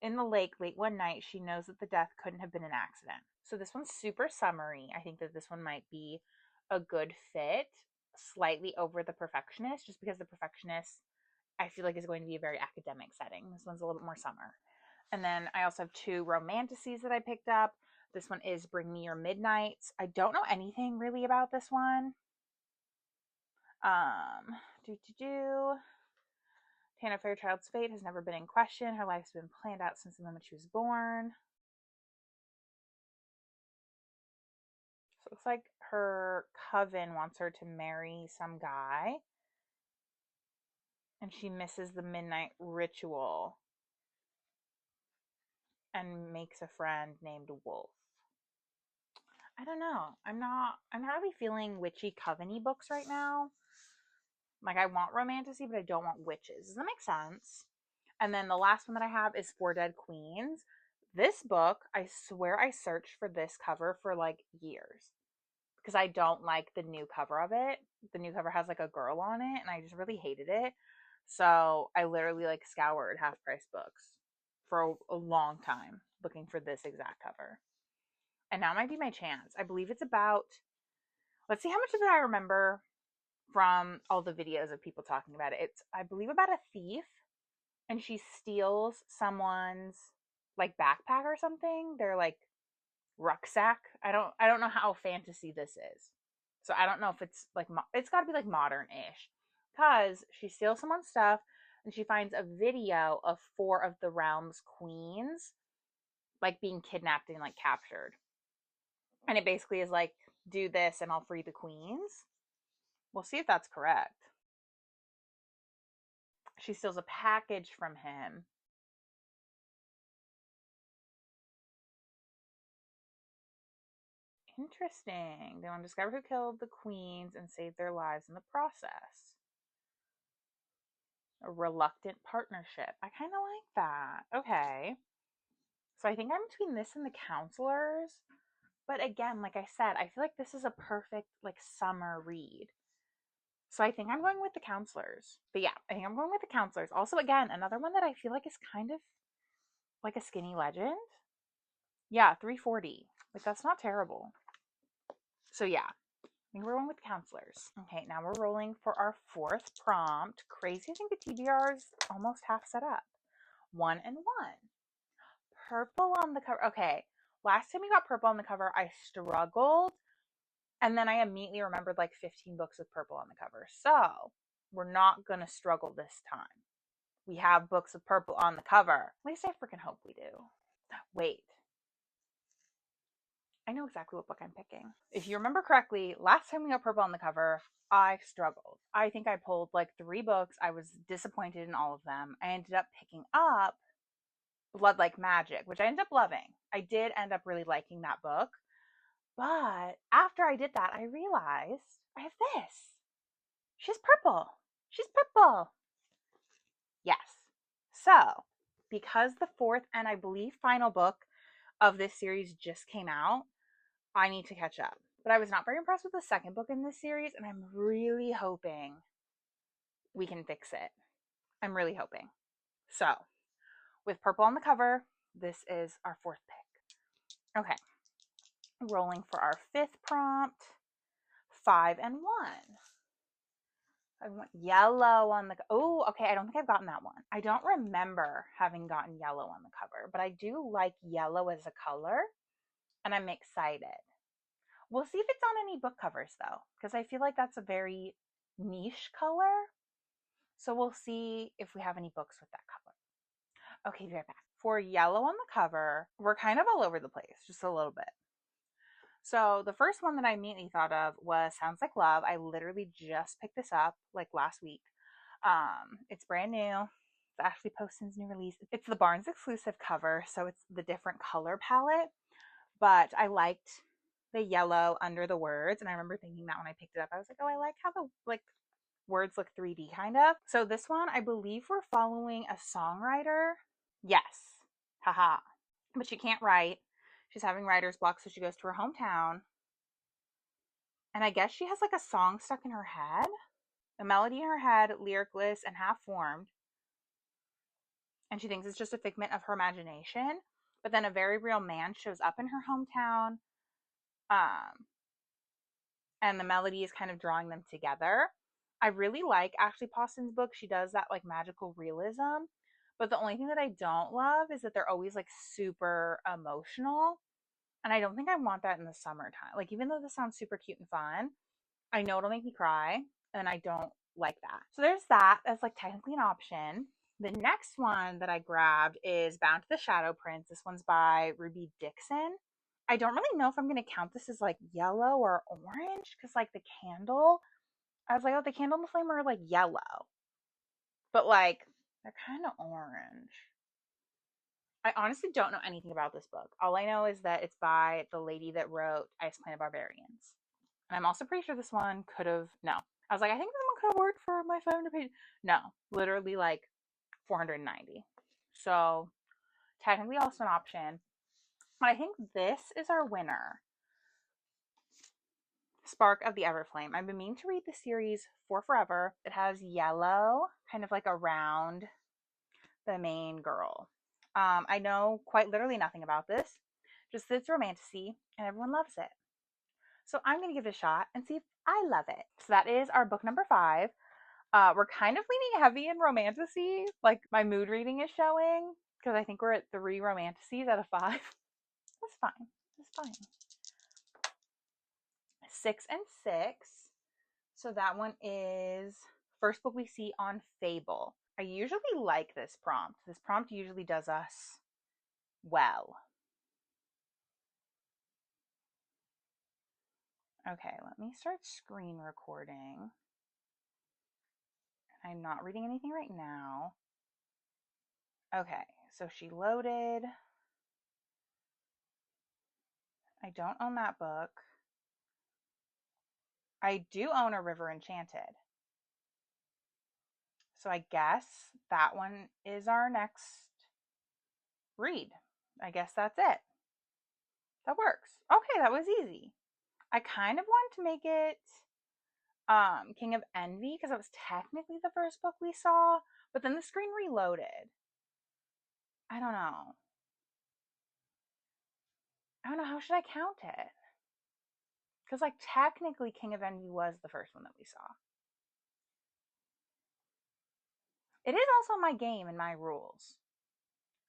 in the lake late one night, she knows that the death couldn't have been an accident. So this one's super summery. I think that this one might be a good fit, slightly over The Perfectionist, just because The Perfectionist I feel like is going to be a very academic setting. This one's a little bit more summer. And then I also have 2 romantasies that I picked up. This one is Bring Me Your Midnights. I don't know anything really about this one. Tana Fairchild's fate has never been in question. Her life's been planned out since the moment she was born. So it looks like her coven wants her to marry some guy. And she misses the midnight ritual and makes a friend named Wolf. I don't know. I'm not really feeling witchy coven-y books right now. Like, I want romantasy, but I don't want witches. Does that make sense? And then the last one that I have is Four Dead Queens. This book, I swear I searched for this cover for like years because I don't like the new cover of it. The new cover has like a girl on it, and I just really hated it. So I literally like scoured half price books for a long time looking for this exact cover. And now might be my chance. I believe it's about, let's see how much of it I remember from all the videos of people talking about it. It's, I believe, about a thief, and she steals someone's like backpack or something. They're like rucksack. I don't know how fantasy this is. So I don't know if it's like it's got to be like modern-ish, cuz she steals someone's stuff and she finds a video of four of the realm's queens like being kidnapped and like captured. And it basically is like, do this and I'll free the queens. We'll see if that's correct. She steals a package from him. Interesting. They want to discover who killed the queens and save their lives in the process. A reluctant partnership. I kind of like that. Okay. So I think I'm between this and the counselors. But again, like I said, I feel like this is a perfect like summer read. So I think I'm going with the counselors. But yeah, I think I'm going with the counselors. Also, again, another one that I feel like is kind of like a skinny legend. Yeah, 340. Like that's not terrible. So yeah, I think we're going with counselors. Okay, now we're rolling for our fourth prompt. Crazy, I think the TBR is almost half set up. 1 and 1. Purple on the cover. Okay, last time we got purple on the cover, I struggled. And then I immediately remembered like 15 books with purple on the cover. So we're not going to struggle this time. We have books with purple on the cover. At least I freaking hope we do. Wait. I know exactly what book I'm picking. If you remember correctly, last time we got purple on the cover, I struggled. I think I pulled like 3 books. I was disappointed in all of them. I ended up picking up Blood Like Magic, which I ended up loving. I did end up really liking that book. But after I did that, I realized I have this. She's purple. She's purple. Yes. So, because the fourth and I believe final book of this series just came out, I need to catch up. But I was not very impressed with the second book in this series, and I'm really hoping we can fix it. I'm really hoping. So, with purple on the cover, this is our fourth pick. Okay. Rolling for our fifth prompt. 5 and 1. I want yellow on the, oh, okay, I don't think I've gotten that one. I don't remember having gotten yellow on the cover, but I do like yellow as a color, and I'm excited. We'll see if it's on any book covers though, because I feel like that's a very niche color. So we'll see if we have any books with that color. Okay, be right back. For yellow on the cover, we're kind of all over the place, just a little bit. So the first one that I immediately thought of was Sounds Like Love. I literally just picked this up like last week. It's brand new. It's Ashley Poston's new release. It's the Barnes exclusive cover, so it's the different color palette. But I liked the yellow under the words, and I remember thinking that when I picked it up, I was like, oh, I like how the like words look 3D kind of. So this one, I believe we're following a songwriter. Yes, haha. But she can't write. She's having writer's block, so she goes to her hometown. And I guess she has like a song stuck in her head, a melody in her head, lyricless and half formed. And she thinks it's just a figment of her imagination. But then a very real man shows up in her hometown. And the melody is kind of drawing them together. I really like Ashley Poston's book. She does that like magical realism. But the only thing that I don't love is that they're always like super emotional. And I don't think I want that in the summertime. Like, even though this sounds super cute and fun, I know it'll make me cry, and I don't like that. So there's that. That's like technically an option. The next one that I grabbed is Bound to the Shadow Prince. This one's by Ruby Dixon. I don't really know if I'm going to count this as like yellow or orange, because like the candle, I was like, oh, the candle and the flame are like yellow, but like they're kind of orange. I honestly don't know anything about this book. All I know is that it's by the lady that wrote Ice Planet Barbarians. And I'm also pretty sure this one could have, no. I was like, I think this one can I work for my 500 pages? No, literally like 490. So technically also an option. But I think this is our winner. Spark of the Everflame. I've been meaning to read the series for forever. It has yellow kind of like around the main girl. I know quite literally nothing about this, just that it's romantasy and everyone loves it. So I'm going to give it a shot and see if I love it. So that is our book number 5. We're kind of leaning heavy in romantasy, like my mood reading is showing, because I think we're at 3 romantasies out of 5. That's fine. That's fine. 6 and 6. So that one is first book we see on Fable. I usually like this prompt. This prompt usually does us well. Okay, let me start screen recording. I'm not reading anything right now. Okay, so she loaded. I don't own that book. I do own A River Enchanted. So I guess that one is our next read. I guess that's it. That works. Okay, that was easy. I kind of want to make it King of Envy because it was technically the first book we saw, but then the screen reloaded. I don't know. How should I count it? Because like technically King of Envy was the first one that we saw. It is also my game and my rules.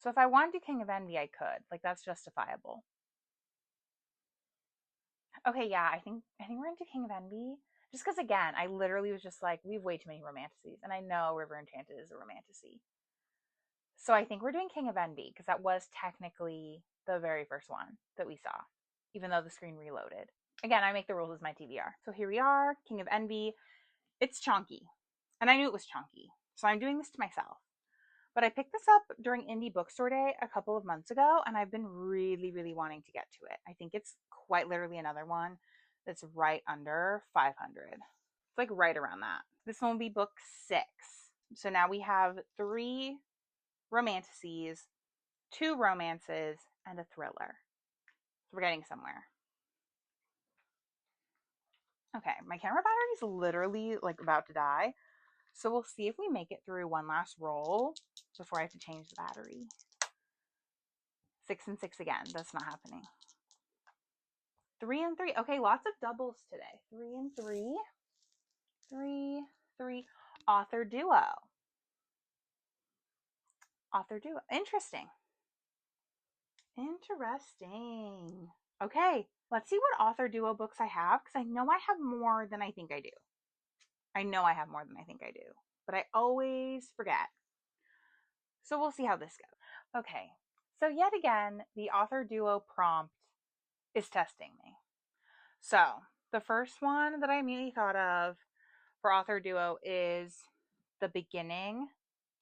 So if I want to do King of Envy, I could. Like that's justifiable. Okay, yeah, I think we're into King of Envy. Just because again, I literally was just like, we have way too many romantasies, and I know River Enchanted is a romantasy. So I think we're doing King of Envy because that was technically the very first one that we saw, even though the screen reloaded. Again, I make the rules as my TBR. So here we are, King of Envy. It's chunky, and I knew it was chunky, so I'm doing this to myself. But I picked this up during Indie Bookstore Day a couple of months ago, and I've been really, really wanting to get to it. I think it's quite literally another one that's right under 500. It's like right around that. This one will be book 6. So now we have 3 romantasies, 2 romances, and a thriller. So we're getting somewhere. Okay, my camera battery is literally like about to die. So we'll see if we make it through one last roll before I have to change the battery. 6 and 6 again. That's not happening. 3 and 3. Okay, lots of doubles today. 3 and 3. 3, 3. Author duo. Author duo. Interesting. Interesting. Okay, let's see what author duo books I have because I know I have more than I think I do. I know I have more than I think I do, but I always forget. So we'll see how this goes. Okay, so yet again, the author duo prompt is testing me. So the first one that I immediately thought of for author duo is The Beginning,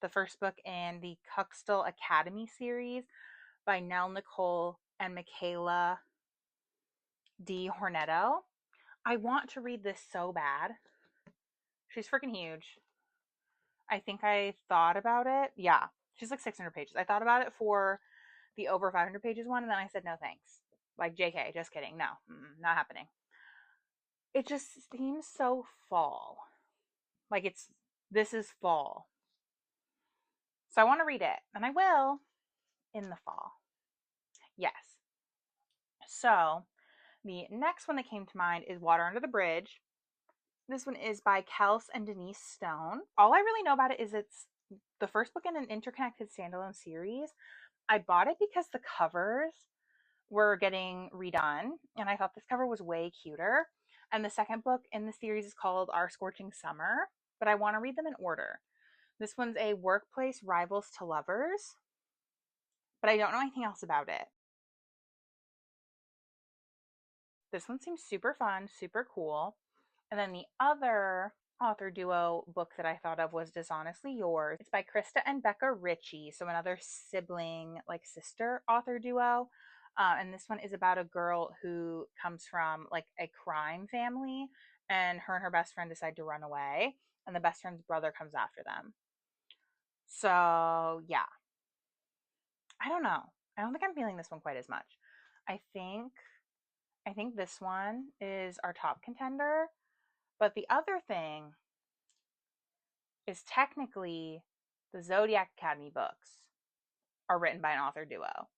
the first book in the Cuxtall Academy series by Nell Nicole and Michaela D. Hornetto. I want to read this so bad. She's freaking huge. I think I thought about it. Yeah, she's like 600 pages. I thought about it for the over 500 pages one, and then I said no thanks. Like, JK, just kidding. No, not happening. It just seems so fall. Like, this is fall. So I want to read it, and I will in the fall. Yes. So the next one that came to mind is Water Under the Bridge. This one is by Kels and Denise Stone. All I really know about it is it's the first book in an interconnected standalone series. I bought it because the covers were getting redone, and I thought this cover was way cuter. And the second book in the series is called Our Scorching Summer, but I want to read them in order. This one's a workplace rivals to lovers, but I don't know anything else about it. This one seems super fun, super cool. And then the other author duo book that I thought of was Dishonestly Yours. It's by Krista and Becca Ritchie, so another sibling, like sister author duo. And this one is about a girl who comes from like a crime family, and her best friend decide to run away. and the best friend's brother comes after them. So yeah, I don't know. I don't think I'm feeling this one quite as much. I think this one is our top contender, but the other thing is technically the Zodiac Academy books are written by an author duo.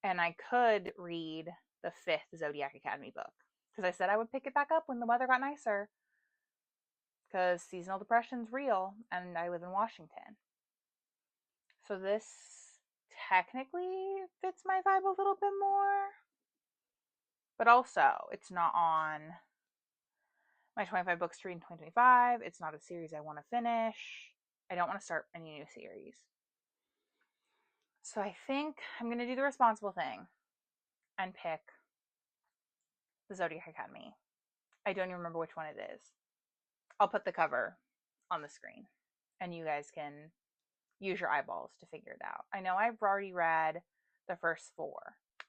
And I could read the 5th Zodiac Academy book because I said I would pick it back up when the weather got nicer because seasonal depression's real and I live in Washington. So this technically fits my vibe a little bit more, but also it's not on my 25 books to read in 2025. It's not a series I want to finish. I don't want to start any new series. So I think I'm going to do the responsible thing and pick the Zodiac Academy. I don't even remember which one it is. I'll put the cover on the screen and you guys can use your eyeballs to figure it out. I know I've already read the first 4.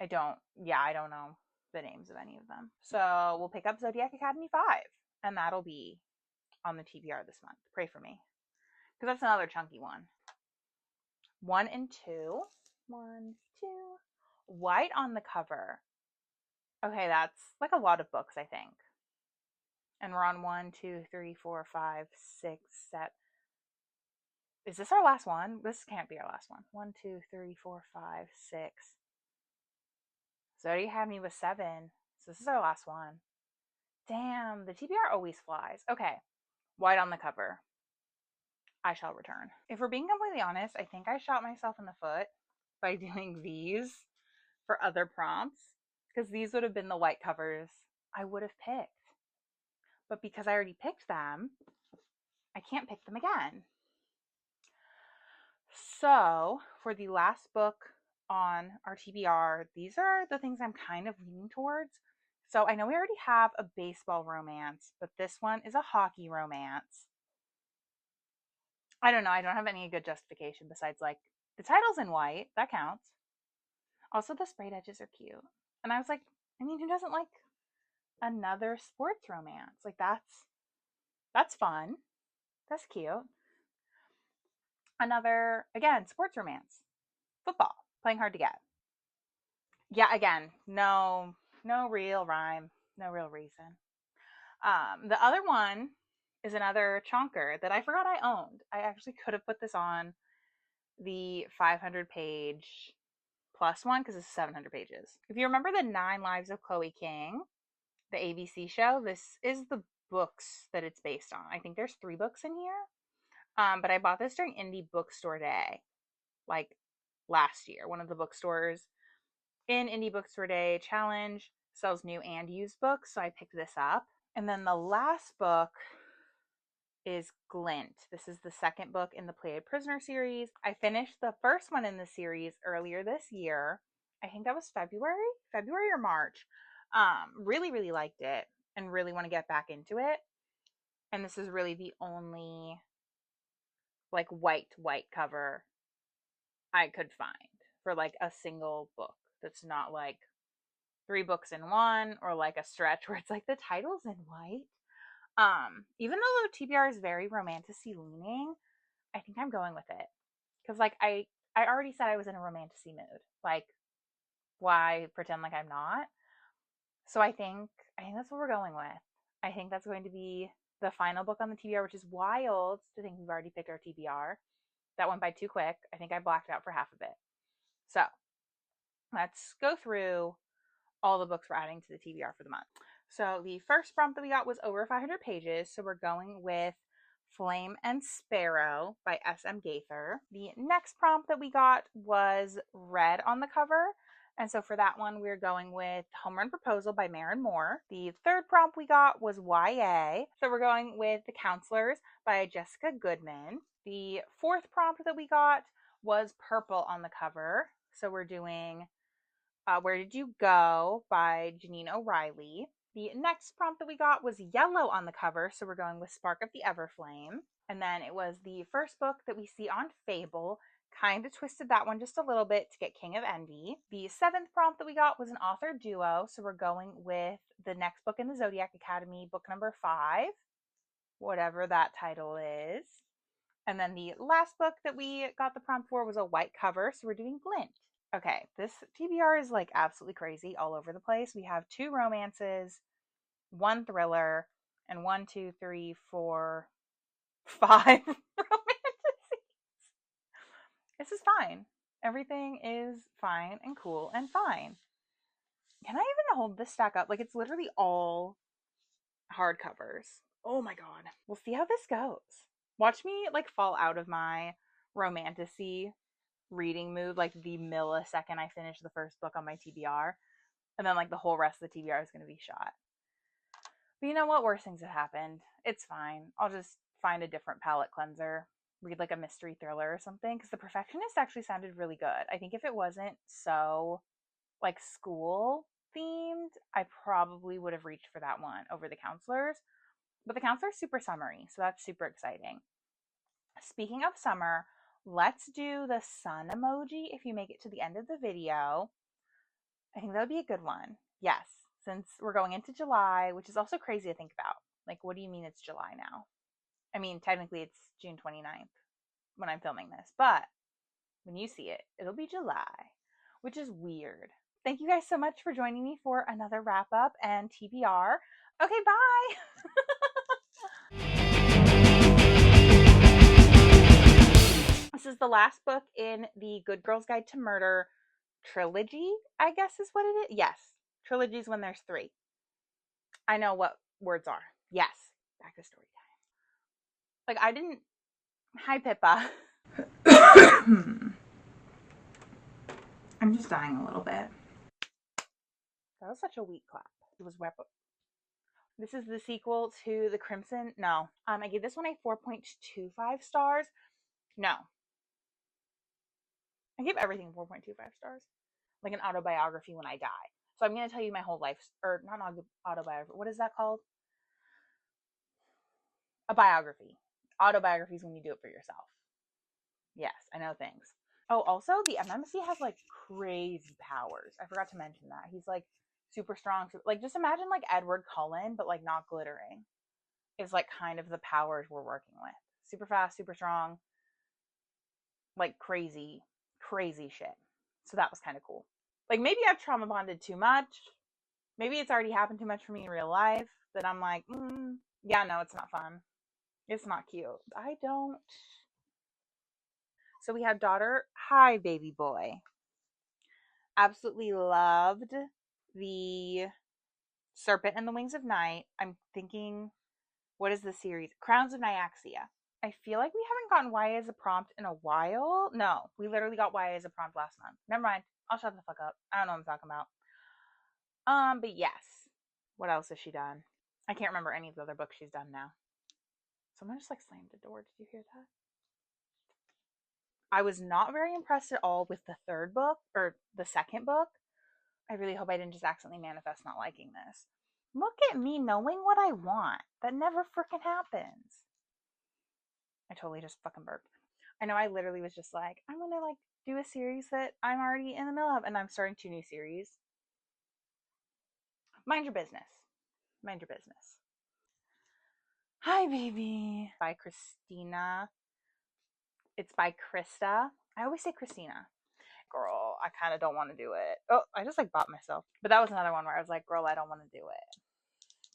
I don't know the names of any of them. So we'll pick up Zodiac Academy 5 and that'll be on the TBR this month. Pray for me. Because that's another chunky one. 1 and 2. 1, 2. White on the cover. Okay, that's like a lot of books, I think. And we're on 1, 2, 3, 4, 5, 6, 7. Is this our last one? This can't be our last one. 1, 2, 3, 4, 5, 6. Zodiac Academy was 7. So this is our last one. Damn, the TBR always flies. Okay, white on the cover. I shall return. If we're being completely honest, I think I shot myself in the foot by doing these for other prompts because these would have been the white covers I would have picked. But because I already picked them, I can't pick them again. So for the last book on our TBR, these are the things I'm kind of leaning towards. So I know we already have a baseball romance, but this one is a hockey romance. I don't know. I don't have any good justification besides like the title's in white. That counts. Also, the sprayed edges are cute. And I was like, I mean, who doesn't like another sports romance? Like that's fun. That's cute. Another, again, sports romance. Football. Playing hard to get. Yeah, again, no real rhyme, no real reason. The other one is another chonker that I forgot I owned. I actually could have put this on the 500 page plus one because it's 700 pages. If you remember the 9 Lives of Chloe King, the ABC show, this is the books that it's based on. I think there's 3 books in here. But I bought this during Indie Bookstore Day, like last year. One of the bookstores in Indie Bookstore Day challenge sells new and used books, so I picked this up. And then the last book is Glint. This is the second book in the Played Prisoner series. I finished the first one in the series earlier this year. I think that was February or March. Really liked it and really want to get back into it. And this is really the only like white cover I could find for like a single book that's not like 3 books in one or like a stretch where it's like the title's in white. Even though TBR is very romantasy leaning, I think I'm going with it because like I already said I was in a romantasy mood. Like, why pretend like I'm not? So I think that's what we're going with. I think that's going to be the final book on the TBR, which is wild to think we've already picked our TBR. That went by too quick. I think I blacked out for half of it. So let's go through all the books we're adding to the TBR for the month. So the first prompt that we got was over 500 pages. So we're going with Flame and Sparrow by S.M. Gaither. The next prompt that we got was red on the cover. And so for that one, we're going with Home Run Proposal by Maren Moore. The third prompt we got was YA. So we're going with The Counselors by Jessica Goodman. The fourth prompt that we got was purple on the cover. So we're doing Where Did You Go by Janine O'Reilly. The next prompt that we got was yellow on the cover, so we're going with Spark of the Everflame. And then it was the first book that we see on Fable. Kind of twisted that one just a little bit to get King of Envy. The 7th prompt that we got was an author duo, so we're going with the next book in the Zodiac Academy, book number 5. whatever that title is. And then the last book that we got the prompt for was a white cover, so we're doing Glint. Okay, this TBR is like absolutely crazy all over the place. We have 2 romances, 1 thriller, and 1, 2, 3, 4, 5 romanticies. This is fine. Everything is fine and cool and fine. Can I even hold this stack up? Like, it's literally all hardcovers. Oh my god. We'll see how this goes. Watch me like fall out of my romantasy reading mood like the millisecond I finish the first book on my TBR. And then like the whole rest of the TBR is going to be shot. But you know what? Worse things have happened. It's fine. I'll just find a different palette cleanser. Read like a mystery thriller or something. Because The Perfectionist actually sounded really good. I think if it wasn't so like school themed, I probably would have reached for that one over The Counselors. But The Counselor's super summery, so that's super exciting. Speaking of summer, let's do the sun emoji if you make it to the end of the video. I think that would be a good one. Yes, since we're going into July, which is also crazy to think about. Like, what do you mean it's July now? I mean, technically it's June 29th when I'm filming this, but when you see it, it'll be July, which is weird. Thank you guys so much for joining me for another wrap up and TBR. Okay, bye. This is the last book in the Good Girl's Guide to Murder trilogy, I guess is what it is. Yes, trilogies when there's 3. I know what words are. Yes, back to story time. Like, I didn't. Hi, Pippa. I'm just dying a little bit. That was such a weak clap. It was web. This is the sequel to The Crimson. No. I gave this one a 4.25 stars. No. I give everything 4.25 stars. Like an autobiography when I die. So I'm going to tell you my whole life, or not autobiography. What is that called? A biography. Autobiographies when you do it for yourself. Yes, I know things. Oh, also the MMC has like crazy powers. I forgot to mention that. He's like super strong. Like, just imagine like Edward Cullen, but like not glittering. Is like kind of the powers we're working with. Super fast, super strong, like crazy, crazy shit. So that was kind of cool. Like, maybe I've trauma bonded too much. Maybe it's already happened too much for me in real life that I'm like, yeah, no, it's not fun. It's not cute. I don't. So we have daughter. Hi, baby boy. Absolutely loved the Serpent and the Wings of Night. I'm thinking, what is the series? Crowns of Nyaxia. I feel like we haven't gotten YA as a prompt in a while. No, we literally got YA as a prompt last month. Never mind. I'll shut the fuck up. I don't know what I'm talking about. But yes. What else has she done? I can't remember any of the other books she's done now. Someone just like slammed the door. Did you hear that? I was not very impressed at all with the third book or the second book. I really hope I didn't just accidentally manifest not liking this. Look at me knowing what I want. That never freaking happens. I totally just fucking burped. I know I literally was just like, I'm gonna like do a series that I'm already in the middle of, and I'm starting 2 new series. Mind your business. Mind your business. Hi, baby. By Christina. It's by Krista. I always say Christina. Girl, I kind of don't want to do it. Oh, I just like bought myself. But that was another one where I was like, girl, I don't want to do it.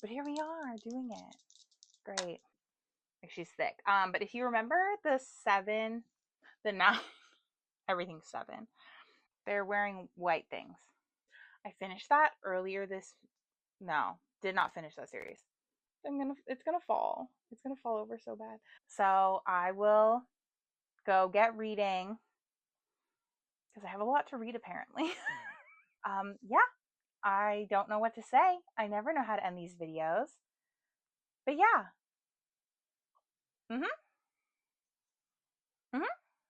But here we are doing it. Great. Like, she's thick. But if you remember the 7, the 9, everything's 7. They're wearing white things. I finished that earlier this. No, did not finish that series. It's gonna fall. It's gonna fall over so bad. So I will go get reading because I have a lot to read apparently. Yeah, I don't know what to say. I never know how to end these videos. But yeah.